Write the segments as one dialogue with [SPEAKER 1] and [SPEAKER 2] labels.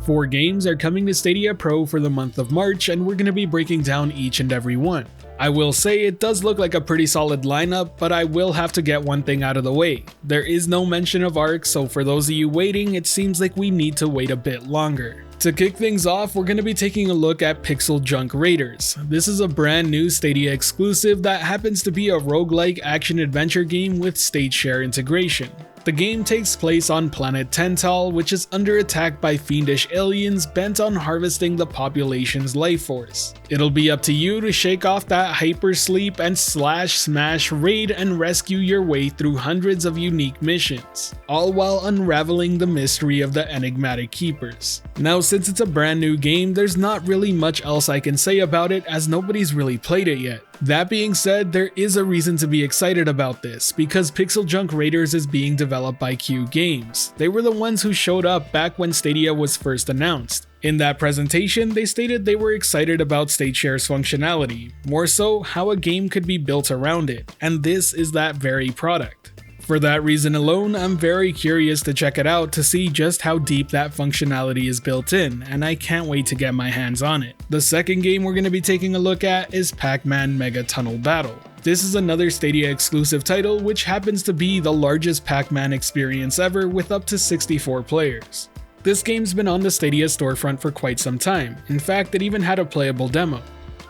[SPEAKER 1] 4 games are coming to Stadia Pro for the month of March, and we're going to be breaking down each and every one. I will say it does look like a pretty solid lineup, but I will have to get one thing out of the way. There is no mention of Ark, so for those of you waiting, it seems like we need to wait a bit longer. To kick things off, we're going to be taking a look at PixelJunk Raiders. This is a brand new Stadia exclusive that happens to be a roguelike action-adventure game with state share integration. The game takes place on planet Tental, which is under attack by fiendish aliens bent on harvesting the population's life force. It'll be up to you to shake off that hypersleep and smash, raid and rescue your way through hundreds of unique missions, all while unraveling the mystery of the enigmatic keepers. Now, since it's a brand new game, there's not really much else I can say about it as nobody's really played it yet. That being said, there is a reason to be excited about this, because PixelJunk Raiders is being developed by Q Games. They were the ones who showed up back when Stadia was first announced. In that presentation, they stated they were excited about state share's functionality, more so how a game could be built around it, and this is that very product. For that reason alone, I'm very curious to check it out to see just how deep that functionality is built in, and I can't wait to get my hands on it. The second game we're going to be taking a look at is Pacman Mega Tunnel Battle. This is another Stadia exclusive title, which happens to be the largest Pacman experience ever with up to 64 players. This game's been on the Stadia storefront for quite some time. In fact, it even had a playable demo.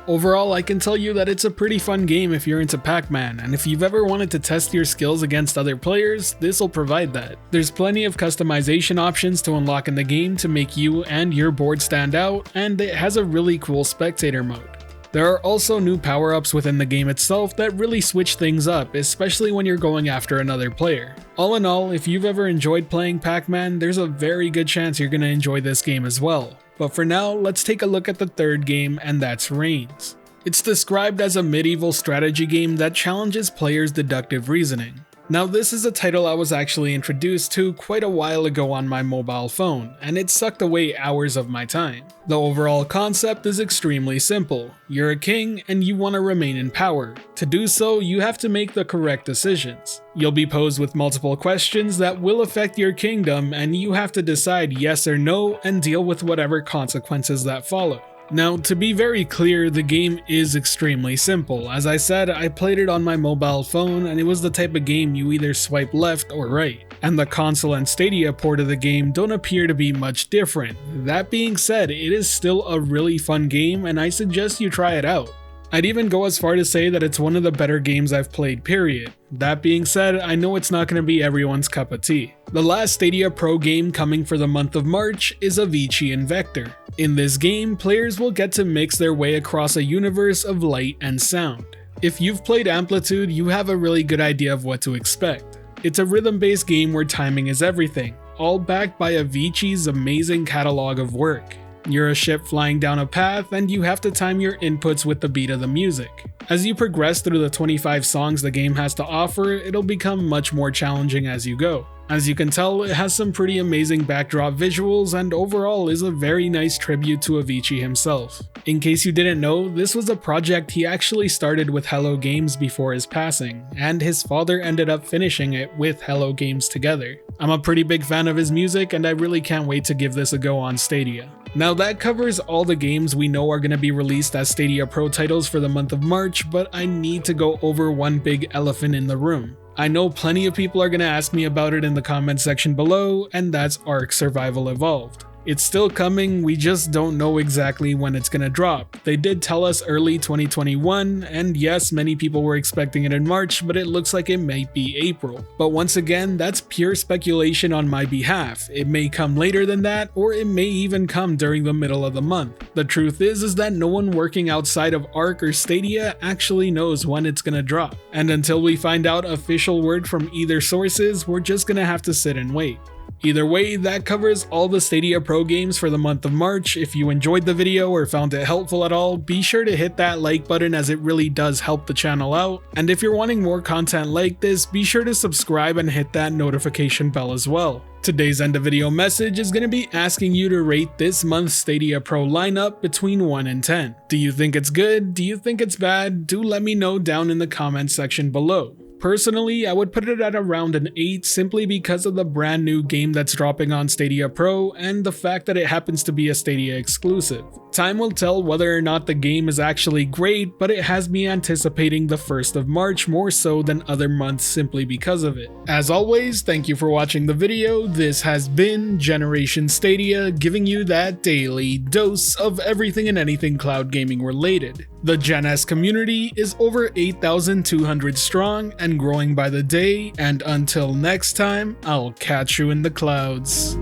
[SPEAKER 1] Overall, I can tell you that it's a pretty fun game if you're into Pacman, and if you've ever wanted to test your skills against other players, this'll provide that. There's plenty of customization options to unlock in the game to make you and your board stand out, and it has a really cool spectator mode. There are also new power-ups within the game itself that really switch things up, especially when you're going after another player. All in all, if you've ever enjoyed playing Pacman, there's a very good chance you're going to enjoy this game as well. But for now, let's take a look at the third game, and that's Reigns. It's described as a medieval strategy game that challenges players' deductive reasoning. Now, this is a title I was actually introduced to quite a while ago on my mobile phone, and it sucked away hours of my time. The overall concept is extremely simple. You're a king and you want to remain in power. To do so, you have to make the correct decisions. You'll be posed with multiple questions that will affect your kingdom, and you have to decide yes or no and deal with whatever consequences that follow. Now, to be very clear, the game is extremely simple. As I said, I played it on my mobile phone, and it was the type of game you either swipe left or right. And the console and Stadia port of the game don't appear to be much different. That being said, it is still a really fun game, and I suggest you try it out. I'd even go as far to say that it's one of the better games I've played, period. That being said, I know it's not going to be everyone's cup of tea. The last Stadia Pro game coming for the month of March is Avicii Invector. In this game, players will get to mix their way across a universe of light and sound. If you've played Amplitude, you have a really good idea of what to expect. It's a rhythm-based game where timing is everything, all backed by Avicii's amazing catalog of work. You're a ship flying down a path, and you have to time your inputs with the beat of the music. As you progress through the 25 songs the game has to offer, it'll become much more challenging as you go. As you can tell, it has some pretty amazing backdrop visuals and overall is a very nice tribute to Avicii himself. In case you didn't know, this was a project he actually started with Hello Games before his passing, and his father ended up finishing it with Hello Games together. I'm a pretty big fan of his music, and I really can't wait to give this a go on Stadia. Now, that covers all the games we know are going to be released as Stadia Pro titles for the month of March, but I need to go over one big elephant in the room. I know plenty of people are going to ask me about it in the comment section below, and that's Ark Survival Evolved. It's still coming, we just don't know exactly when it's gonna drop. They did tell us early 2021, and yes, many people were expecting it in March, but it looks like it might be April. But once again, that's pure speculation on my behalf. It may come later than that, or it may even come during the middle of the month. The truth is that no one working outside of Ark or Stadia actually knows when it's gonna drop. And until we find out official word from either sources, we're just gonna have to sit and wait. Either way, that covers all the Stadia Pro games for the month of March. If you enjoyed the video or found it helpful at all, be sure to hit that like button as it really does help the channel out. And if you're wanting more content like this, be sure to subscribe and hit that notification bell as well. Today's end of video message is going to be asking you to rate this month's Stadia Pro lineup between 1 and 10. Do you think it's good? Do you think it's bad? Do let me know down in the comment section below. Personally, I would put it at around an 8 simply because of the brand new game that's dropping on Stadia Pro and the fact that it happens to be a Stadia exclusive. Time will tell whether or not the game is actually great, but it has me anticipating the 1st of March more so than other months simply because of it. As always, thank you for watching the video. This has been Generation Stadia, giving you that daily dose of everything and anything cloud gaming related. The Gen S community is over 8,200 strong and growing by the day, and until next time, I'll catch you in the clouds.